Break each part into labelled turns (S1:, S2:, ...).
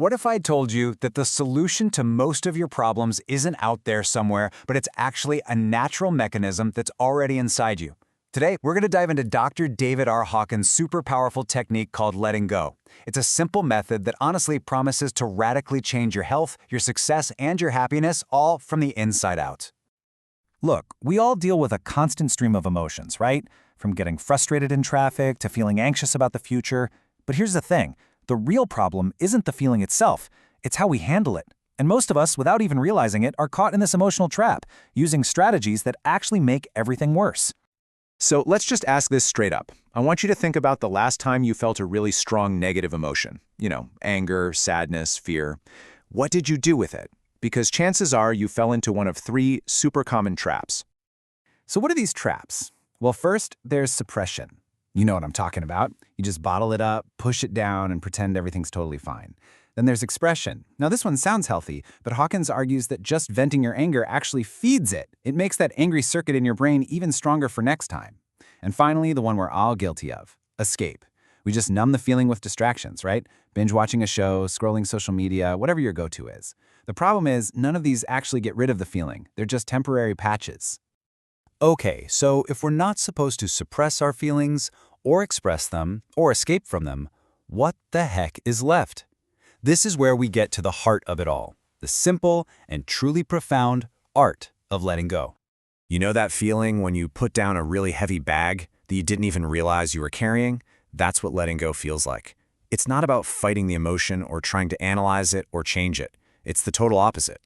S1: What if I told you that the solution to most of your problems isn't out there somewhere, but it's actually a natural mechanism that's already inside you? Today, we're going to dive into Dr. David R. Hawkins' super powerful technique called letting go. It's a simple method that honestly promises to radically change your health, your success, and your happiness, all from the inside out.
S2: Look, we all deal with a constant stream of emotions, right? From getting frustrated in traffic to feeling anxious about the future. But here's the thing. The real problem isn't the feeling itself, it's how we handle it. And most of us, without even realizing it, are caught in this emotional trap, using strategies that actually make everything worse.
S3: So let's just ask this straight up. I want you to think about the last time you felt a really strong negative emotion. Anger, sadness, fear. What did you do with it? Because chances are you fell into one of three super common traps.
S1: So what are these traps? Well, first, there's suppression. You know what I'm talking about. You just bottle it up, push it down, and pretend everything's totally fine. Then there's expression. Now this one sounds healthy, but Hawkins argues that just venting your anger actually feeds it. It makes that angry circuit in your brain even stronger for next time. And finally, the one we're all guilty of, escape. We just numb the feeling with distractions, right? Binge watching a show, scrolling social media, whatever your go-to is. The problem is, none of these actually get rid of the feeling. They're just temporary patches.
S2: Okay, so if we're not supposed to suppress our feelings, or express them, or escape from them, what the heck is left? This is where we get to the heart of it all, the simple and truly profound art of letting go.
S3: You know that feeling when you put down a really heavy bag that you didn't even realize you were carrying? That's what letting go feels like. It's not about fighting the emotion or trying to analyze it or change it. It's the total opposite.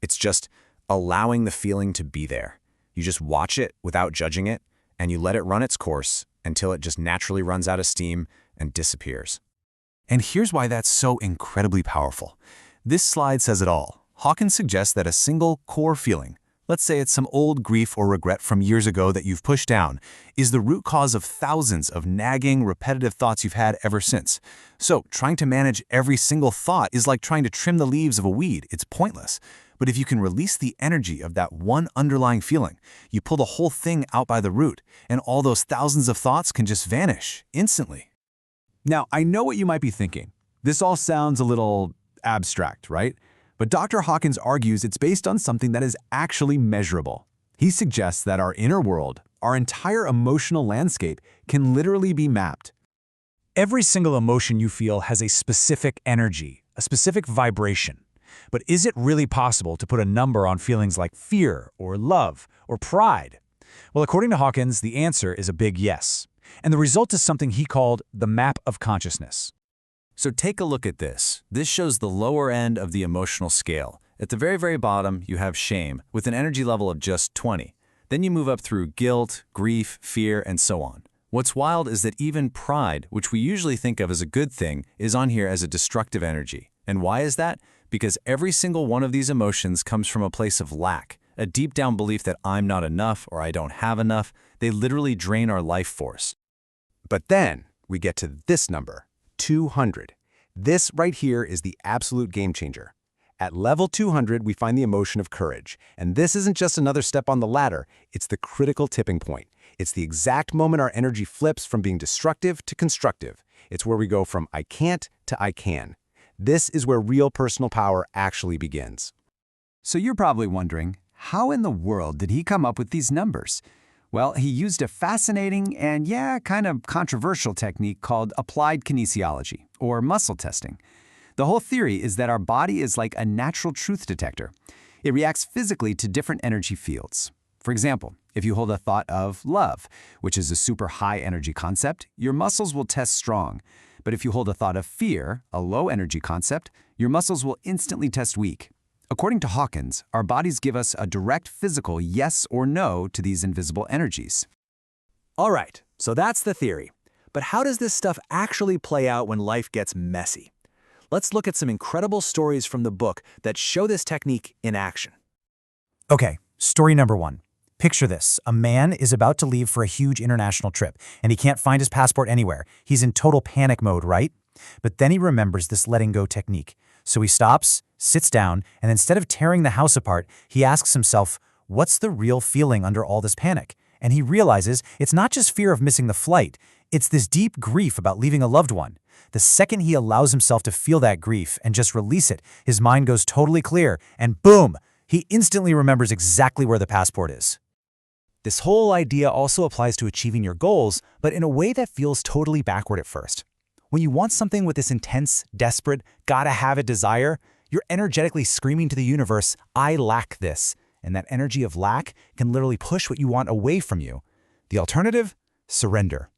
S3: It's just allowing the feeling to be there. You just watch it without judging it, and you let it run its course until it just naturally runs out of steam and disappears.
S2: And here's why that's so incredibly powerful. This slide says it all. Hawkins suggests that a single core feeling, let's say it's some old grief or regret from years ago that you've pushed down, is the root cause of thousands of nagging, repetitive thoughts you've had ever since. So trying to manage every single thought is like trying to trim the leaves of a weed. It's pointless. But if you can release the energy of that one underlying feeling, you pull the whole thing out by the root, and all those thousands of thoughts can just vanish instantly.
S1: Now, I know what you might be thinking. This all sounds a little abstract, right? But Dr. Hawkins argues it's based on something that is actually measurable. He suggests that our inner world, our entire emotional landscape, can literally be mapped.
S2: Every single emotion you feel has a specific energy, a specific vibration. But is it really possible to put a number on feelings like fear or love or pride? Well, according to Hawkins, the answer is a big yes. And the result is something he called the map of consciousness.
S3: So take a look at this. This shows the lower end of the emotional scale. At the very, very bottom, you have shame, with an energy level of just 20. Then you move up through guilt, grief, fear, and so on. What's wild is that even pride, which we usually think of as a good thing, is on here as a destructive energy. And why is that? Because every single one of these emotions comes from a place of lack, a deep down belief that I'm not enough or I don't have enough. They literally drain our life force.
S4: But then we get to this number, 200. This right here is the absolute game changer. At level 200, we find the emotion of courage. And this isn't just another step on the ladder, it's the critical tipping point. It's the exact moment our energy flips from being destructive to constructive. It's where we go from I can't to I can. This is where real personal power actually begins.
S1: So you're probably wondering, how in the world did he come up with these numbers? Well, he used a fascinating and, kind of controversial technique called applied kinesiology, or muscle testing. The whole theory is that our body is like a natural truth detector. It reacts physically to different energy fields. For example, if you hold a thought of love, which is a super high energy concept, your muscles will test strong. But if you hold a thought of fear, a low energy concept, your muscles will instantly test weak. According to Hawkins, our bodies give us a direct physical yes or no to these invisible energies.
S2: All right, so that's the theory. But how does this stuff actually play out when life gets messy? Let's look at some incredible stories from the book that show this technique in action. Okay, story number 1. Picture this. A man is about to leave for a huge international trip, and he can't find his passport anywhere. He's in total panic mode, right? But then he remembers this letting go technique. So he stops, sits down, and instead of tearing the house apart, he asks himself, what's the real feeling under all this panic? And he realizes it's not just fear of missing the flight. It's this deep grief about leaving a loved one. The second he allows himself to feel that grief and just release it, his mind goes totally clear, and boom, he instantly remembers exactly where the passport is. This whole idea also applies to achieving your goals, but in a way that feels totally backward at first. When you want something with this intense, desperate, gotta-have-it desire, you're energetically screaming to the universe, I lack this. And that energy of lack can literally push what you want away from you. The alternative? Surrender.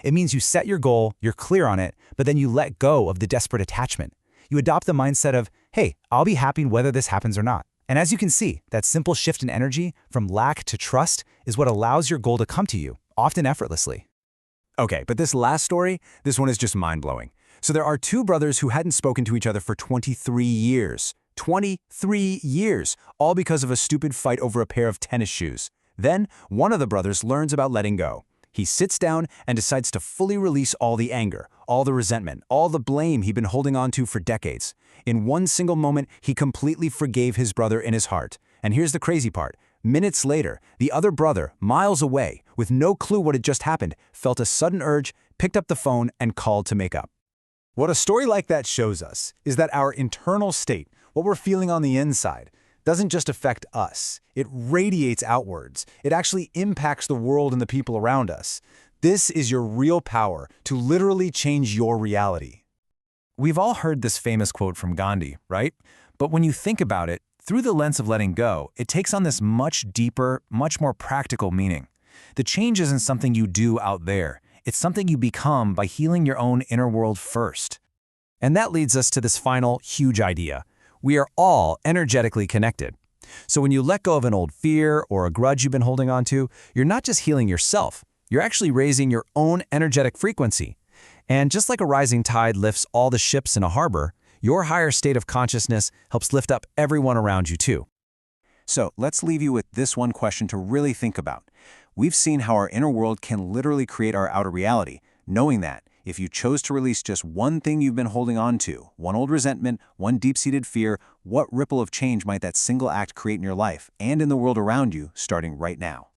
S2: It means you set your goal, you're clear on it, but then you let go of the desperate attachment. You adopt the mindset of, hey, I'll be happy whether this happens or not. And as you can see, that simple shift in energy from lack to trust is what allows your goal to come to you, often effortlessly.
S4: Okay, but this last story, this one is just mind-blowing. So there are two brothers who hadn't spoken to each other for 23 years. 23 years, all because of a stupid fight over a pair of tennis shoes. Then, one of the brothers learns about letting go. He sits down and decides to fully release all the anger, all the resentment, all the blame he'd been holding on to for decades. In one single moment, he completely forgave his brother in his heart. And here's the crazy part. Minutes later, the other brother, miles away, with no clue what had just happened, felt a sudden urge, picked up the phone, and called to make up. What a story like that shows us is that our internal state, what we're feeling on the inside, doesn't just affect us. It radiates outwards. It actually impacts the world and the people around us. This is your real power to literally change your reality.
S3: We've all heard this famous quote from Gandhi, right? But when you think about it, through the lens of letting go, it takes on this much deeper, much more practical meaning. The change isn't something you do out there. It's something you become by healing your own inner world first. And that leads us to this final, huge idea. We are all energetically connected. So when you let go of an old fear or a grudge you've been holding on to, you're not just healing yourself, you're actually raising your own energetic frequency. And just like a rising tide lifts all the ships in a harbor, your higher state of consciousness helps lift up everyone around you too.
S4: So let's leave you with this one question to really think about. We've seen how our inner world can literally create our outer reality, knowing that if you chose to release just one thing you've been holding on to, one old resentment, one deep-seated fear, what ripple of change might that single act create in your life and in the world around you starting right now?